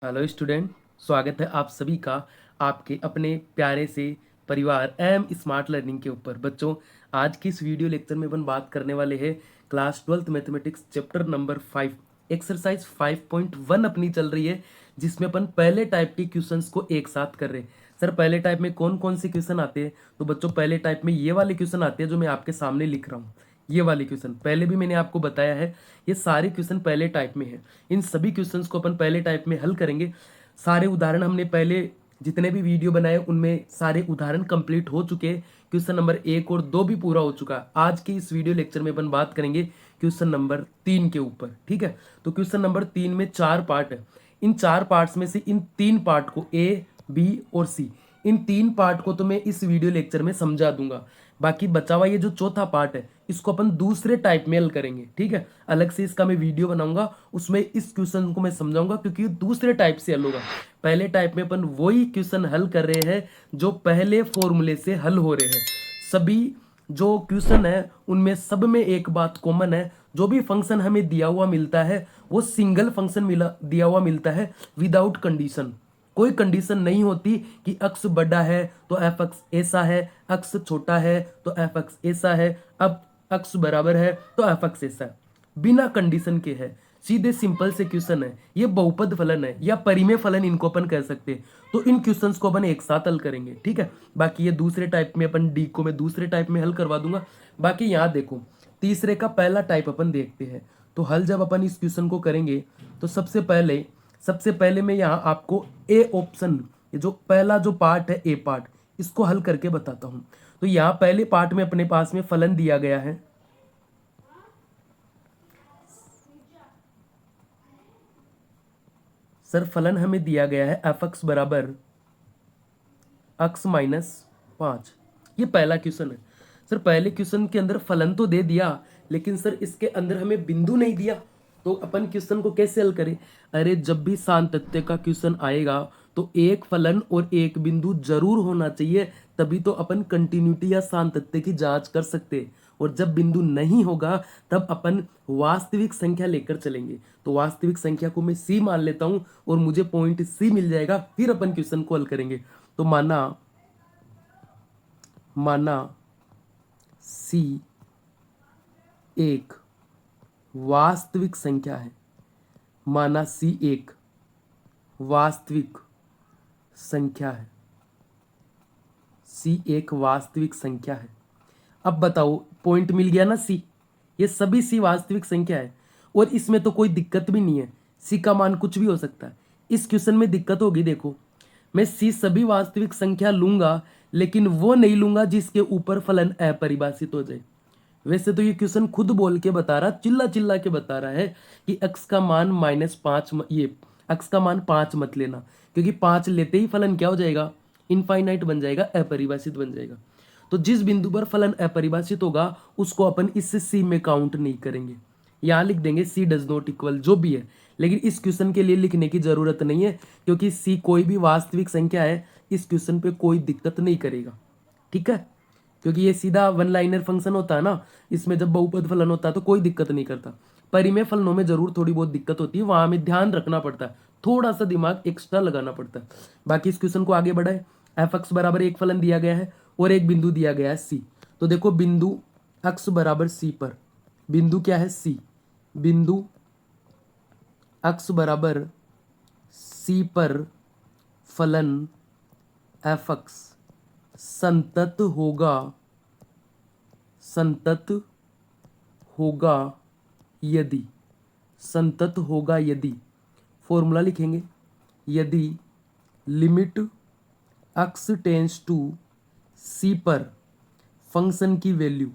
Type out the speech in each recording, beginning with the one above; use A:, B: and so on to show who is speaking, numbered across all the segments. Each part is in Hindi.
A: हेलो स्टूडेंट, स्वागत है आप सभी का आपके अपने प्यारे से परिवार एम स्मार्ट लर्निंग के ऊपर। बच्चों, आज की इस वीडियो लेक्चर में अपन बात करने वाले हैं class 12th mathematics chapter number 5 exercise 5.1 अपनी चल रही है, जिसमें अपन पहले टाइप के क्वेश्चंस को एक साथ कर रहे हैं। सर, पहले टाइप में कौन कौन से क्वेश्चन आते हैं? तो बच्चों, पहले टाइप में ये वाले क्वेश्चन आते हैं जो मैं आपके सामने लिख रहा हूँ। ये वाले क्वेश्चन पहले भी मैंने आपको बताया है, ये सारे क्वेश्चन पहले टाइप में है। इन सभी क्वेश्चंस को अपन पहले टाइप में हल करेंगे। सारे उदाहरण हमने पहले जितने भी वीडियो बनाए उनमें सारे उदाहरण कंप्लीट हो चुके हैं। क्वेश्चन नंबर 1 और 2 भी पूरा हो चुका है। आज के इस वीडियो लेक्चर में अपन बात करेंगे क्वेश्चन नंबर 3 के ऊपर। ठीक है, तो क्वेश्चन नंबर 3 में 4 पार्ट है। इन 4 पार्ट्स में से इन 3 पार्ट को ए, बी और सी, इन 3 पार्ट को तो मैं इस वीडियो लेक्चर में समझा दूंगा। बाकी बचा हुआ ये जो चौथा पार्ट है, इसको अपन दूसरे टाइप में हल करेंगे। ठीक है, अलग से इसका मैं वीडियो बनाऊंगा, उसमें इस क्वेश्चन को मैं समझाऊंगा, क्योंकि ये दूसरे टाइप से हल होगा। पहले टाइप में अपन वही क्वेश्चन हल कर रहे हैं जो पहले फॉर्मूले से हल हो रहे हैं। सभी जो क्वेश्चन है उनमें सब में एक बात कॉमन है, जो भी फंक्शन हमें दिया हुआ मिलता है वो सिंगल फंक्शन दिया हुआ मिलता है, विदाउट कंडीशन। कोई कंडीशन नहीं होती कि अक्स बड़ा है तो एफ एक्स ऐसा है, अक्स छोटा है तो एफ एक्स ऐसा है, अब अक्स बराबर है तो एफ एक्स ऐसा है। बिना कंडीशन के है, सीधे सिंपल से क्वेश्चन है। ये बहुपद फलन है या परिमेय फलन इनको अपन कह सकते हैं। तो इन क्वेश्चंस को अपन एक साथ हल करेंगे। ठीक है, बाकी ये दूसरे टाइप में अपन डी को मैं दूसरे टाइप में हल करवा दूंगा। बाकी यहाँ देखो, तीसरे का पहला टाइप अपन देखते हैं। तो हल जब अपन इस क्वेश्चन को करेंगे तो सबसे पहले मैं यहाँ आपको ए ऑप्शन, ये जो पहला जो पार्ट है ए पार्ट, इसको हल करके बताता हूं। तो यहाँ पहले पार्ट में अपने पास में फलन दिया गया है। सर, फलन हमें दिया गया है एफ एक्स बराबर एक्स माइनस 5। ये पहला क्वेश्चन है। सर, पहले क्वेश्चन के अंदर फलन तो दे दिया, लेकिन सर इसके अंदर हमें बिंदु नहीं दिया, तो अपन क्वेश्चन को कैसे हल करें? अरे, जब भी सातत्य का क्वेश्चन आएगा तो एक फलन और एक बिंदु जरूर होना चाहिए, तभी तो अपन कंटिन्यूटी या सातत्य की जांच कर सकते हैं। और जब बिंदु नहीं होगा तब अपन वास्तविक संख्या लेकर चलेंगे। तो वास्तविक संख्या को मैं सी मान लेता हूं और मुझे पॉइंट सी मिल जाएगा, फिर अपन क्वेश्चन को हल करेंगे। तो माना सी एक वास्तविक संख्या है। माना सी एक वास्तविक संख्या है। सी एक वास्तविक संख्या है। अब बताओ, पॉइंट मिल गया ना सी। ये सभी सी वास्तविक संख्या है और इसमें तो कोई दिक्कत भी नहीं है। सी का मान कुछ भी हो सकता है। इस क्वेश्चन में दिक्कत होगी, देखो मैं सी सभी वास्तविक संख्या लूंगा, लेकिन वो नहीं लूंगा जिसके ऊपर फलन अपरिभाषित हो जाए। वैसे तो ये क्वेश्चन खुद बोल के बता रहा, चिल्ला चिल्ला के बता रहा है कि एक्स का मान -5, ये एक्स का मान 5 मत लेना, क्योंकि 5 लेते ही फलन क्या हो जाएगा? इनफाइनाइट बन जाएगा, अपरिभाषित बन जाएगा। तो जिस बिंदु पर फलन अपरिभाषित होगा उसको अपन इससे सी में काउंट नहीं करेंगे। यहाँ लिख देंगे सी डज नॉट इक्वल जो भी है, लेकिन इस क्वेश्चन के लिए लिखने की जरूरत नहीं है, क्योंकि सी कोई भी वास्तविक संख्या है। इस क्वेश्चन पे कोई दिक्कत नहीं करेगा। ठीक है, क्योंकि ये सीधा वन लाइनर फंक्शन होता है ना, इसमें जब बहुपद फलन होता है तो कोई दिक्कत नहीं करता। परिमेय फलनों में जरूर थोड़ी बहुत दिक्कत होती है, वहां हमें ध्यान रखना पड़ता है, थोड़ा सा दिमाग एक्स्ट्रा लगाना पड़ता है। बाकी इस क्वेश्चन को आगे बढ़ाए। एफ एक्स बराबर एक फलन दिया गया है और एक बिंदु दिया गया है सी। तो देखो, बिंदु एक्स बराबर सी पर, बिंदु क्या है? सी। बिंदु एक्स बराबर सी पर फलन एफ एक्स संतत होगा, संतत होगा यदि, संतत होगा यदि, फॉर्मूला लिखेंगे, यदि लिमिट एक्स टेंस टू सी पर फंक्शन की वैल्यू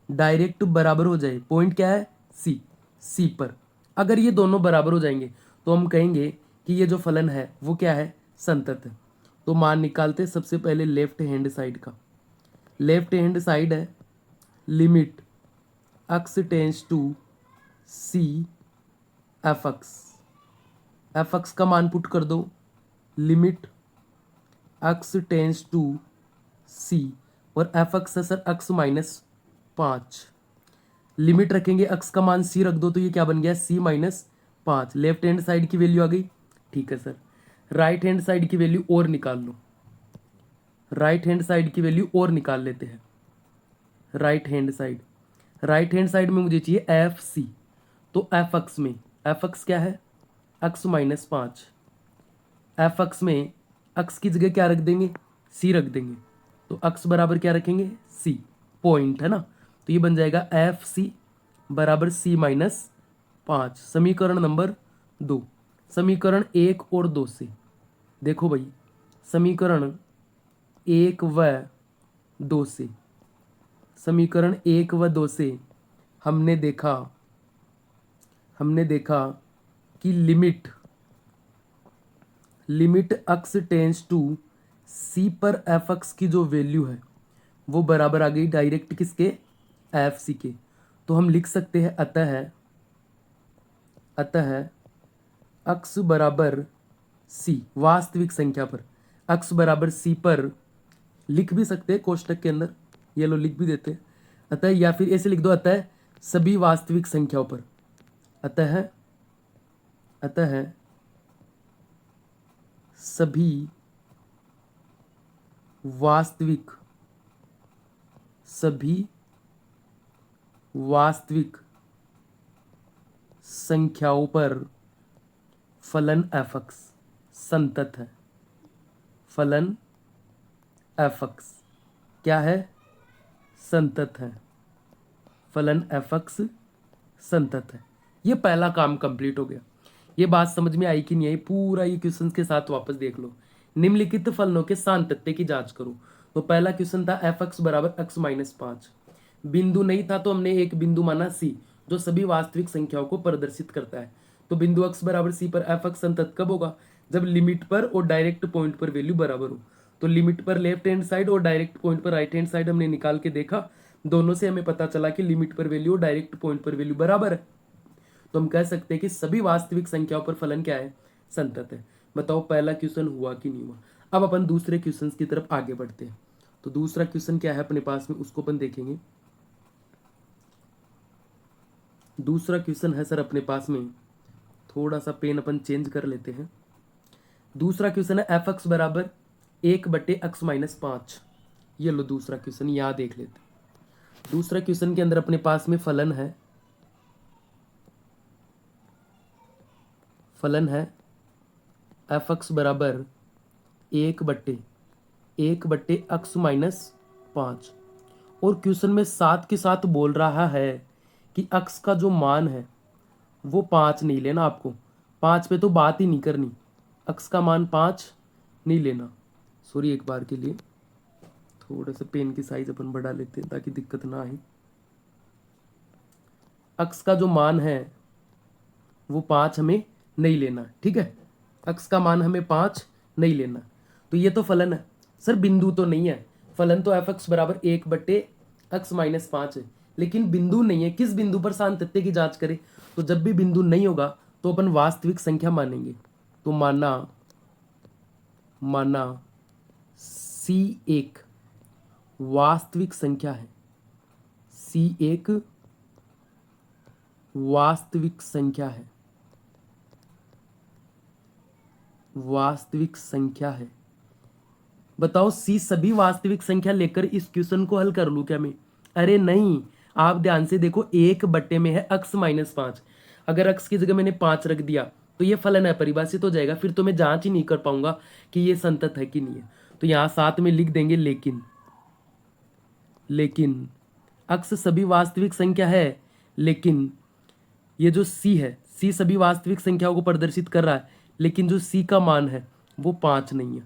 A: डायरेक्ट बराबर हो जाए। पॉइंट क्या है? सी। सी पर अगर ये दोनों बराबर हो जाएंगे तो हम कहेंगे कि ये जो फलन है वो क्या है? संतत है। तो मान निकालते सबसे पहले लेफ्ट हैंड साइड का। लेफ्ट हैंड साइड है limit x tends to c f x. F x का मान पुट कर दो, limit x tends to c, और एफ एक्स है सर एक्स -5। लिमिट रखेंगे, एक्स का मान सी रख दो, तो ये क्या बन गया? सी -5। लेफ्ट हैंड साइड की वैल्यू आ गई। ठीक है सर, राइट हैंड साइड की वैल्यू और निकाल लो, राइट हैंड साइड की वैल्यू और निकाल लेते हैं। राइट हैंड साइड में मुझे चाहिए एफ सी, तो एफ एक्स में, एफ एक्स क्या है, एक्स माइनस 5, एफ एक्स में एक्स की जगह क्या रख देंगे, सी रख देंगे, तो एक्स बराबर क्या रखेंगे, सी, पॉइंट है ना, तो ये बन जाएगा एफ सी बराबर सी माइनस 5। समीकरण नंबर 2। समीकरण 1 और 2 से देखो भाई, समीकरण 1 व 2 से, समीकरण 1 व 2 से हमने देखा कि लिमिट एक्स टेंस टू सी पर एफ एक्स की जो वैल्यू है वो बराबर आ गई डायरेक्ट किसके, एफ सी के। तो हम लिख सकते हैं अतः एक्स बराबर सी वास्तविक संख्या पर, एक्स बराबर सी पर लिख भी सकते हैं कोष्टक के अंदर, ये लो लिख भी देते हैं अतः, या फिर ऐसे लिख दो अतः सभी वास्तविक संख्याओं पर, अतः सभी वास्तविक संख्याओं पर फलन एफ एक्स संतत है। फलन एफ एक्स क्या है, संतत है। फलन एफ एक्स संतत है। ये पहला काम कंप्लीट हो गया। ये बात समझ में आई कि नहीं आई, पूरा ये क्वेश्चन के साथ वापस देख लो। निम्नलिखित फलनों के सातत्य की जांच करो। तो पहला क्वेश्चन था एफ एक्स बराबर एक्स माइनस 5, बिंदु नहीं था तो हमने एक बिंदु माना सी जो सभी वास्तविक संख्याओं को प्रदर्शित करता है। तो बिंदु एक्स बराबर सी पर एफ एक्स संतत कब होगा, जब लिमिट पर और डायरेक्ट पॉइंट पर वैल्यू बराबर हो। तो लिमिट पर लेफ्ट हैंड साइड और डायरेक्ट पॉइंट पर राइट हैंड साइड हमने निकाल के देखा, दोनों से हमें पता चला कि लिमिट पर वैल्यू और डायरेक्ट पॉइंट पर वैल्यू बराबर है। तो हम कह सकते हैं कि सभी वास्तविक संख्याओं पर फलन क्या है, संतत है। बताओ पहला क्वेश्चन हुआ कि नहीं हुआ। अब अपन दूसरे क्वेश्चन की तरफ आगे बढ़ते हैं। तो दूसरा क्वेश्चन क्या है अपने पास में, उसको अपन देखेंगे। दूसरा क्वेश्चन है सर अपने पास में, थोड़ा सा पेन अपन चेंज कर लेते हैं। दूसरा क्वेश्चन है एफ एक्स बराबर 1/x माइनस 5। ये लो दूसरा क्वेश्चन, यहाँ देख लेते हैं। दूसरा क्वेश्चन के अंदर अपने पास में फलन है एफ एक्स बराबर 1/x माइनस 5, और क्वेश्चन में साथ के साथ बोल रहा है कि x का जो मान है वो 5 नहीं लेना आपको, 5 पे तो बात ही नहीं करनी, x का मान 5 नहीं लेना। सॉरी, एक बार के लिए थोड़ा सा पेन की साइज अपन बढ़ा लेते हैं ताकि दिक्कत ना आए। x का जो मान है वो 5 हमें नहीं लेना, ठीक है, x का मान हमें 5 नहीं लेना। तो ये तो फलन है सर, बिंदु तो नहीं है। फलन तो एफ एक्स बराबर 1/x माइनस 5 है, लेकिन बिंदु नहीं है। किस बिंदु पर सातत्य की जांच करें, तो जब भी बिंदु नहीं होगा तो अपन वास्तविक संख्या मानेंगे। तो माना सी एक वास्तविक संख्या है, सी एक वास्तविक संख्या है। बताओ सी सभी वास्तविक संख्या लेकर इस क्वेश्चन को हल कर लूं क्या मैं? अरे नहीं, आप ध्यान से देखो, 1 में है x माइनस 5, अगर x की जगह मैंने 5 रख दिया तो ये फलन है परिभाषित हो जाएगा, फिर तो मैं जांच ही नहीं कर पाऊंगा कि ये संतत है कि नहीं है। तो यहां साथ में लिख देंगे लेकिन x सभी वास्तविक संख्या है, लेकिन ये जो c है, c सभी वास्तविक संख्याओं को प्रदर्शित कर रहा है, लेकिन जो c का मान है वो 5 नहीं है,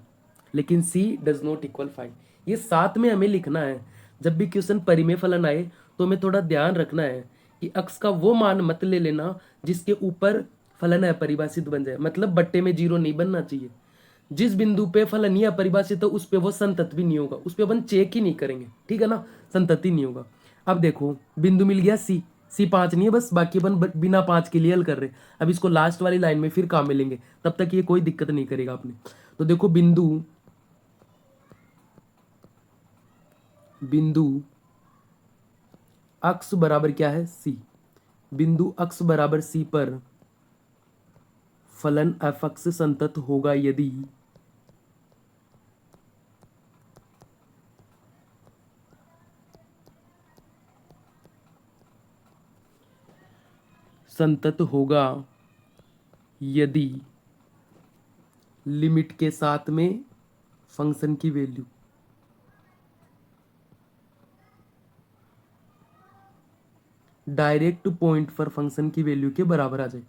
A: लेकिन c डज नॉट इक्वल 5। ये साथ में हमें लिखना है। जब भी क्वेश्चन परिमेय फलन आए तो हमें थोड़ा ध्यान रखना है कि x का वो मान मत ले लेना जिसके ऊपर फलन अपरिभाषित बन जाए, मतलब बट्टे में 0 नहीं बनना चाहिए। जिस बिंदु पे फलन ही अपरिभाषित है उस पे वो संतत भी नहीं होगा, उस पे अपन चेक ही नहीं करेंगे, ठीक है ना, संतत ही नहीं होगा। अब देखो बिंदु मिल गया सी 5 नहीं है बस, बाकी अपन बिना 5 के लिए हल कर रहे। अब इसको लास्ट वाली लाइन में फिर काम में लेंगे, तब तक ये कोई दिक्कत नहीं करेगा अपने। तो देखो बिंदु x बराबर क्या है, c, बिंदु x बराबर c पर फलन f(x) संतत होगा यदि संतत होगा यदि लिमिट के साथ में फंक्शन की वैल्यू डायरेक्ट पॉइंट पर फंक्शन की वैल्यू के बराबर आ जाए।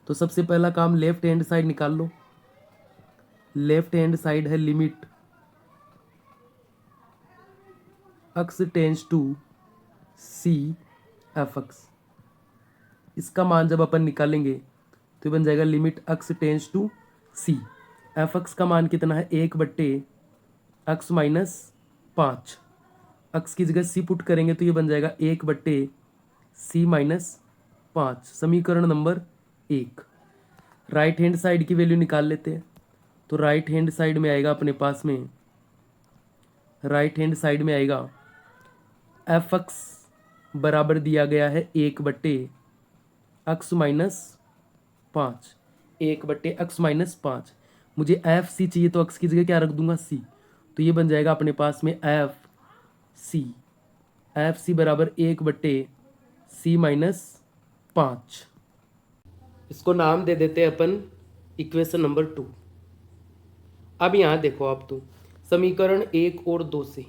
A: तो सबसे पहला काम लेफ्ट हैंड साइड निकाल लो। लेफ्ट हैंड साइड है limit x tends to c f(x). इसका मान जब अपन निकालेंगे तो बन जाएगा limit x tends to c। f(x) का मान कितना है 1/x माइनस 5। x की जगह c पुट करेंगे तो ये बन जाएगा 1/c माइनस 5। समीकरण नंबर 1। राइट हैंड साइड की वैल्यू निकाल लेते हैं। तो राइट हैंड साइड में आएगा अपने पास में, राइट हैंड साइड में आएगा f(x) बराबर दिया गया है 1/x माइनस 5। 1/x minus 5। मुझे f(c) चाहिए तो x की जगह क्या रख दूंगा c। तो ये बन जाएगा अपने पास में f(c) बराबर 1/c माइनस 5। इसको नाम दे देते हैं अपन इक्वेशन नंबर 2। अब यहां देखो आप तो समीकरण 1 और 2 से,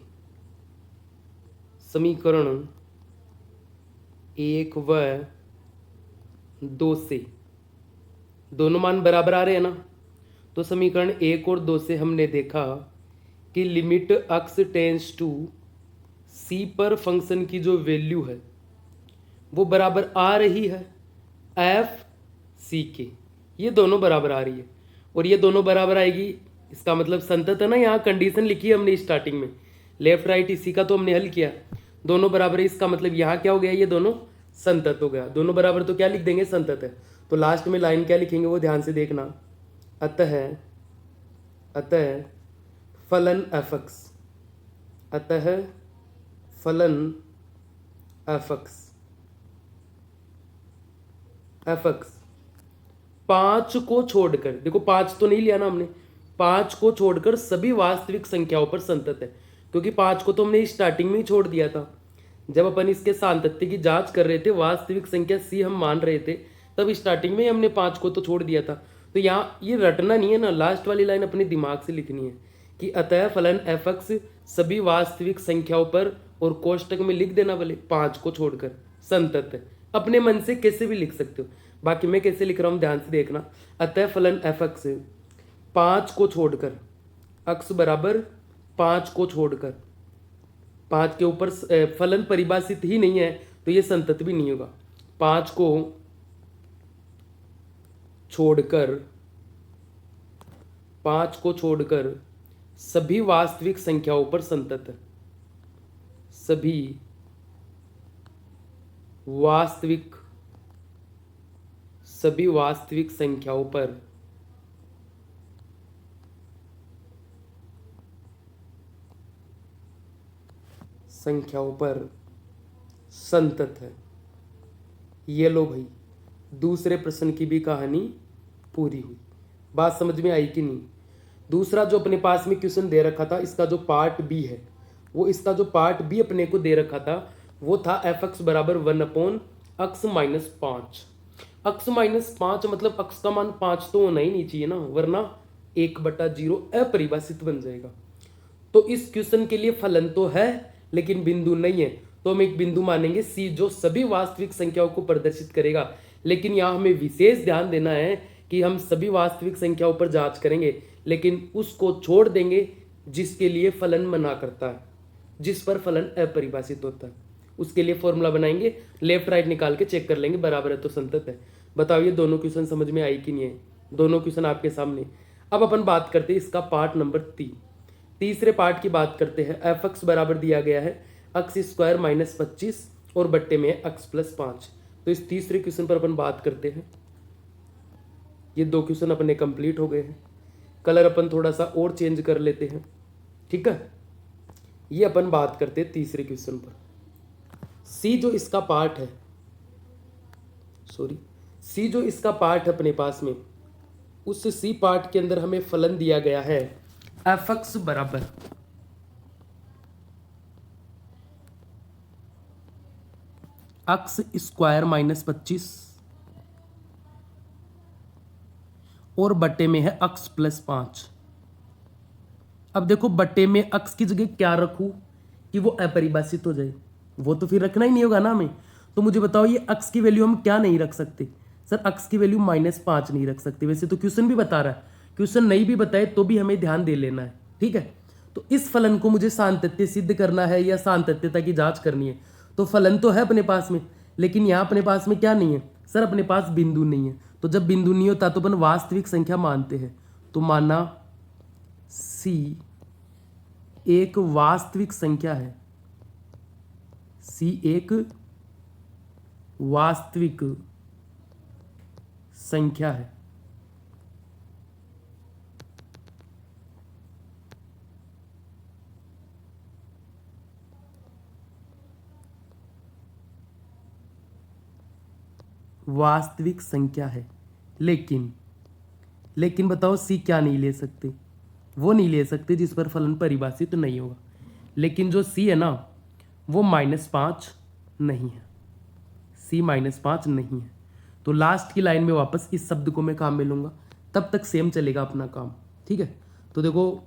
A: समीकरण 1 व 2 से दोनों मान बराबर आ रहे हैं ना। तो समीकरण 1 और 2 से हमने देखा कि limit x tends to c पर फंक्शन की जो वैल्यू है वो बराबर आ रही है f(c) के। ये दोनों बराबर आ रही है और ये दोनों बराबर आएगी, इसका मतलब संतत है ना। यहाँ कंडीशन लिखी है हमने स्टार्टिंग में, लेफ्ट राइट इसी का तो हमने हल किया, दोनों बराबर है। इसका मतलब यहाँ क्या हो गया, ये दोनों संतत हो गया। दोनों बराबर तो क्या लिख देंगे, संतत है। तो लास्ट में लाइन क्या लिखेंगे वो ध्यान से देखना। अतः फलन f(x), अतः फलन f(x) 5 को छोड़कर, देखो 5 तो नहीं लिया ना हमने, 5 को छोड़कर सभी वास्तविक संख्याओं पर संतत है। क्योंकि 5 को तो हमने स्टार्टिंग में ही छोड़ दिया था जब अपन इसके सातत्य की जांच कर रहे थे, वास्तविक संख्या c हम मान रहे थे, तब स्टार्टिंग में हमने 5 को तो छोड़ दिया था। तो यहाँ ये रटना नहीं है ना, लास्ट वाली लाइन अपने दिमाग से लिखनी है कि अतः फलन f(x) सभी वास्तविक संख्याओं पर, और कोष्टक में लिख देना भले 5 को छोड़कर संतत है। अपने मन से कैसे भी लिख सकते हो, बाकी मैं कैसे लिख रहा हूँ ध्यान से देखना। अतः फलन f(x) 5 को छोड़कर, x बराबर 5 को छोड़कर, 5 के ऊपर फलन परिभाषित ही नहीं है तो ये संतत भी नहीं होगा। 5 को छोड़कर, 5 को छोड़कर सभी वास्तविक संख्याओं पर संतत है, सभी वास्तविक संख्याओं पर संतत है। ये लो भाई, दूसरे प्रश्न की भी कहानी पूरी हुई। बात समझ में आई कि नहीं। दूसरा जो अपने पास में क्वेश्चन दे रखा था, इसका जो पार्ट बी है, वो इसका जो पार्ट बी अपने को दे रखा था वो था f(x) बराबर 1/x माइनस 5। x माइनस 5 मतलब x का मान 5 तो होना ही नहीं चाहिए ना, वरना 1/0 अपरिभाषित बन जाएगा। तो इस क्वेश्चन के लिए फलन तो है लेकिन बिंदु नहीं है, तो हम एक बिंदु मानेंगे c जो सभी वास्तविक संख्याओं को प्रदर्शित करेगा। लेकिन यहाँ हमें विशेष ध्यान देना है कि हम सभी वास्तविक संख्याओं पर जांच करेंगे, लेकिन उसको छोड़ देंगे जिसके लिए फलन मना करता है, जिस पर फलन अपरिभाषित होता है। उसके लिए फॉर्मूला बनाएंगे, लेफ्ट राइट निकाल के चेक कर लेंगे, बराबर है तो संतत है। बताओ ये दोनों क्वेश्चन समझ में आई कि नहीं है। दोनों क्वेश्चन आपके सामने। अब अपन बात करते हैं इसका पार्ट नंबर 3। तीसरे पार्ट की बात करते हैं। f(x) बराबर दिया गया है x² माइनस 25 और बट्टे में है x प्लस 5। तो इस तीसरे क्वेश्चन पर अपन बात करते हैं। ये 2 क्वेश्चन अपने कंप्लीट हो गए हैं। कलर अपन थोड़ा सा और चेंज कर लेते हैं, ठीक है। ये अपन बात करते हैं तीसरे क्वेश्चन पर। सी जो इसका पार्ट है, सी जो इसका पार्ट है अपने पास में, उस सी पार्ट के अंदर हमें फलन दिया गया है एफ एक्स बराबर एक्स स्क्वायर माइनस 25 और बट्टे में है एक्स प्लस 5। अब देखो बट्टे में एक्स की जगह क्या रखूं कि वो अपरिभाषित हो जाए, वो तो फिर रखना ही नहीं होगा ना हमें। तो मुझे बताओ ये एक्स की वैल्यू हम क्या नहीं रख सकते? सर एक्स की वैल्यू -5 नहीं रख सकते। वैसे तो क्वेश्चन भी बता रहा है, क्वेश्चन नहीं भी बताए तो भी हमें ध्यान दे लेना है, ठीक है। तो इस फलन को मुझे सातत्य सिद्ध करना है या सातत्यता की जांच करनी है। तो फलन तो है अपने पास में, लेकिन यहाँ अपने पास में क्या नहीं है? सर अपने पास बिंदु नहीं है। तो जब बिंदु नहीं होता तो अपन वास्तविक संख्या मानते हैं। तो माना सी एक वास्तविक संख्या है, सी एक वास्तविक संख्या है। वास्तविक संख्या है, लेकिन बताओ सी क्या नहीं ले सकते? वो नहीं ले सकते जिस पर फलन परिभाषित नहीं होगा। लेकिन जो सी है ना वो -5 नहीं है, सी -5 नहीं है। तो लास्ट की लाइन में वापस इस शब्द को मैं काम में लूंगा, तब तक सेम चलेगा अपना काम, ठीक है। तो देखो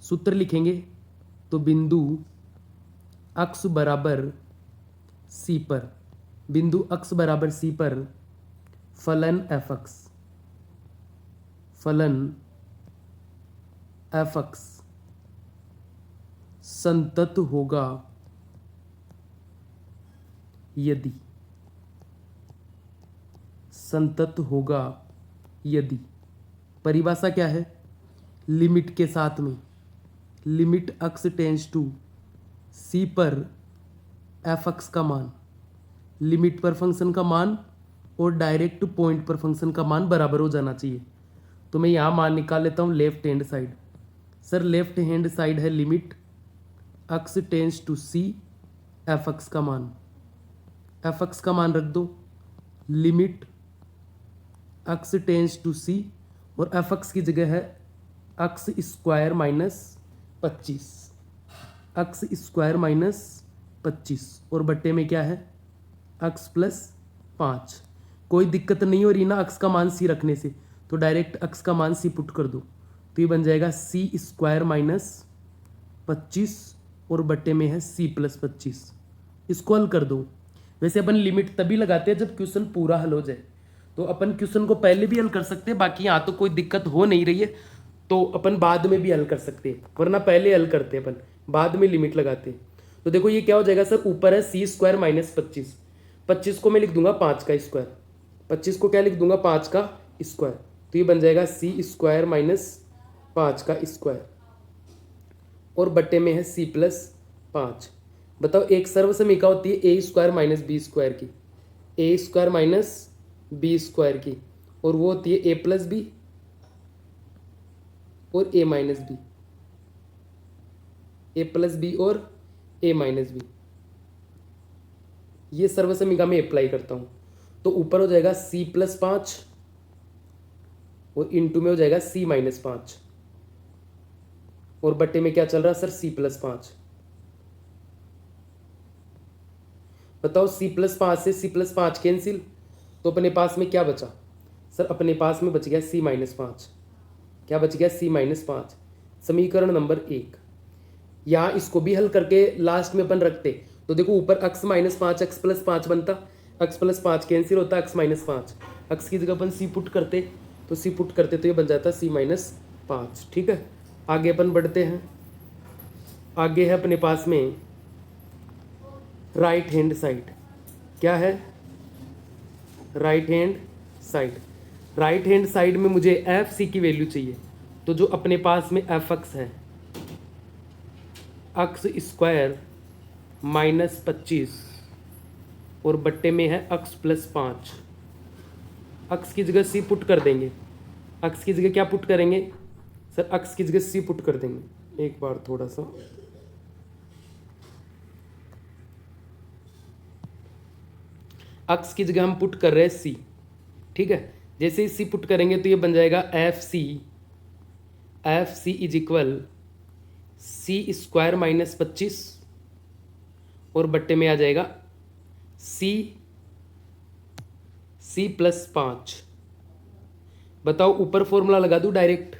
A: सूत्र लिखेंगे, तो बिंदु अक्ष बराबर सी पर, बिंदु अक्ष बराबर सी पर फलन एफ एक्स, फलन एफ एक्स संतत होगा यदि, संतत होगा यदि, परिभाषा क्या है? लिमिट के साथ में, लिमिट एक्स टेंस टू सी पर एफ एक्स का मान, लिमिट पर फंक्शन का मान और डायरेक्ट पॉइंट पर फंक्शन का मान बराबर हो जाना चाहिए। तो मैं यहाँ मान निकाल लेता हूँ left hand side. Sir left hand side है limit x tends to c f x का मान, एफ एक्स का मान रख दो, limit x tends to c और एफ एक्स की जगह है एक्स स्क्वायर -25, एक्स स्क्वायर -25 और बट्टे में क्या है एक्स प्लस 5। कोई दिक्कत नहीं हो रही ना एक्स का मान सी रखने से, तो डायरेक्ट एक्स का मान सी पुट कर दो। तो ये बन जाएगा सी स्क्वायर -25 और बट्टे में है सी प्लस 25। इसको हल कर दो। वैसे अपन लिमिट तभी लगाते हैं जब क्वेश्चन पूरा हल हो जाए, तो अपन क्वेश्चन को पहले भी हल कर सकते हैं, बाकी यहाँ तो कोई दिक्कत हो नहीं रही है तो अपन बाद में भी हल कर सकते हैं, वरना पहले हल करते हैं अपन, बाद में लिमिट लगाते हैं। तो देखो ये क्या हो जाएगा सर, ऊपर है सी स्क्वायर -25, 25 को मैं लिख दूंगा 5 का स्क्वायर, 25 को क्या लिख दूंगा 5 का स्क्वायर, तो ये बन जाएगा सी स्क्वायर -5 का स्क्वायर और बट्टे में है सी प्लस 5। बताओ एक सर्वसमीका होती है ए स्क्वायर -बी स्क्वायर की, ए स्क्वायर -बी स्क्वायर की, और वो होती है ए प्लस बी और ए माइनस बी, ए प्लस बी और ए माइनस बी। ये सर्वसमीका में अप्लाई करता हूं, तो ऊपर हो जाएगा सी प्लस 5 और इंटू में हो जाएगा सी -5 और बट्टे में क्या चल रहा है सर सी प्लस 5। बताओ सी प्लस 5 से सी प्लस 5 कैंसिल, तो अपने पास में क्या बचा सर, अपने पास में बच गया सी -5। क्या बच गया सी -5, समीकरण नंबर 1। यहाँ इसको भी हल करके लास्ट में अपन रखते, तो देखो ऊपर x -5 x प्लस 5 बनता, x प्लस 5 कैंसिल होता x -5, x की जगह अपन सी पुट करते, तो सी पुट करते तो ये बन जाता सी -5, ठीक है। आगे अपन बढ़ते हैं, आगे है अपने पास में राइट हैंड साइड। क्या है? Right hand side. Right hand side में मुझे एफ सी की वैल्यू चाहिए, तो जो अपने पास में एफ एक्स है एक्स स्क्वायर -25 और बट्टे में है एक्स प्लस 5, एक्स की जगह सी पुट कर देंगे, एक्स की जगह क्या पुट करेंगे सर, एक्स की जगह सी पुट कर देंगे। एक बार थोड़ा सा एक्स की जगह हम पुट कर रहे हैं सी, ठीक है। जैसे सी पुट करेंगे तो ये बन जाएगा f c is equal c square minus 25 और बट्टे में आ जाएगा सी प्लस 5। बताओ ऊपर फॉर्मूला लगा दूँ डायरेक्ट,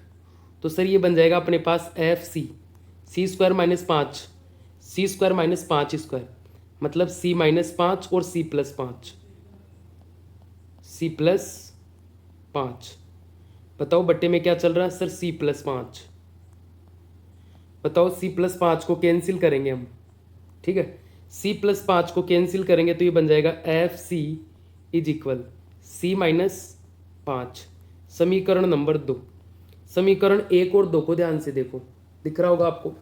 A: तो सर ये बन जाएगा अपने पास एफ सी स्क्वायर माइनस 5, सी स्क्वायर माइनस 5 स्क्वायर, मतलब सी माइनस 5 और सी प्लस 5। बताओ बट्टे में क्या चल रहा है सर, सी प्लस 5। बताओ सी प्लस 5 को कैंसिल करेंगे हम, ठीक है, सी प्लस 5 को कैंसिल करेंगे तो ये बन जाएगा f c is equal c minus 5। समीकरण नंबर 2। समीकरण 1 और 2 को ध्यान से देखो, दिख रहा होगा आपको।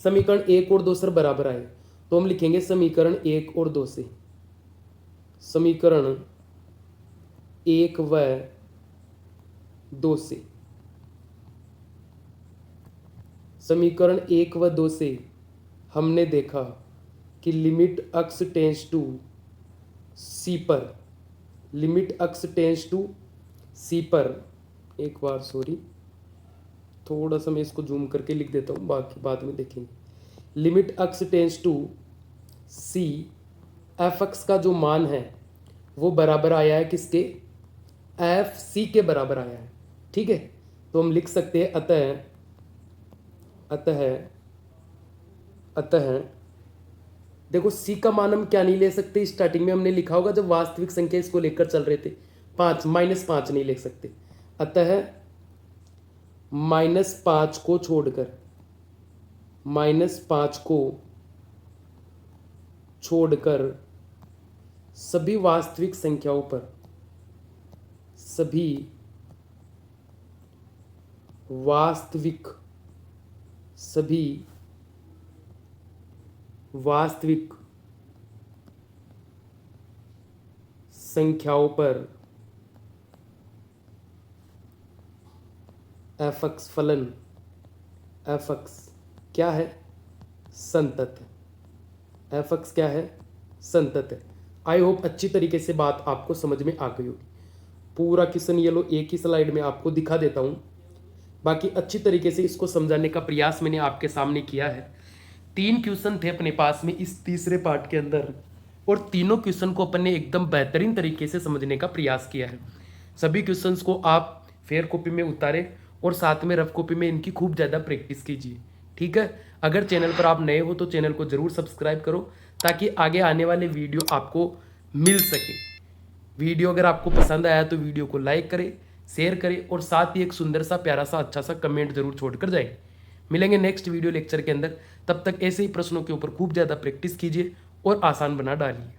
A: समीकरण 1 और 2 सर बराबर आए तो हम लिखेंगे समीकरण 1 और 2 से, समीकरण 1 व 2 से, समीकरण 1 व 2 से हमने देखा कि लिमिट x टेंस टू सी पर, लिमिट x टेंस टू सी पर, एक बार सॉरी थोड़ा सा मैं इसको जूम करके लिख देता हूँ, बाकी बाद में देखेंगे। Limit x tends to c, f x का जो मान है वो बराबर आया है किसके, एफ सी के बराबर आया है, ठीक है। तो हम लिख सकते हैं अतः देखो सी का मान हम क्या नहीं ले सकते, स्टार्टिंग में हमने लिखा होगा जब वास्तविक संख्या इसको लेकर चल रहे थे, 5 -5 नहीं ले सकते। अतः -5 को छोड़कर सभी वास्तविक संख्याओं पर, सभी वास्तविक संख्याओं पर एफ एक्स फलन, एफ एक्स क्या है, संतत है, एफ एक्स क्या है, संतत है। आई होप अच्छी तरीके से बात आपको समझ में आ गई होगी। पूरा क्वेश्चन ये लो एक ही स्लाइड में आपको दिखा देता हूँ, बाकी अच्छी तरीके से इसको समझाने का प्रयास मैंने आपके सामने किया है। 3 क्वेश्चन थे अपने पास में इस तीसरे पार्ट के अंदर, और तीनों क्वेश्चन को अपन ने एकदम बेहतरीन तरीके से समझने का प्रयास किया है। सभी क्वेश्चंस को आप फेयर कॉपी में उतारें और साथ में रफ कॉपी में इनकी खूब ज़्यादा प्रैक्टिस कीजिए, ठीक है। अगर चैनल पर आप नए हो तो चैनल को ज़रूर सब्सक्राइब करो ताकि आगे आने वाले वीडियो आपको मिल सके। वीडियो अगर आपको पसंद आया तो वीडियो को लाइक करें, शेयर करें और साथ ही एक सुंदर सा प्यारा सा अच्छा सा कमेंट जरूर छोड़कर जाएं। मिलेंगे नेक्स्ट वीडियो लेक्चर के अंदर, तब तक ऐसे ही प्रश्नों के ऊपर खूब ज़्यादा प्रैक्टिस कीजिए और आसान बना डालिए।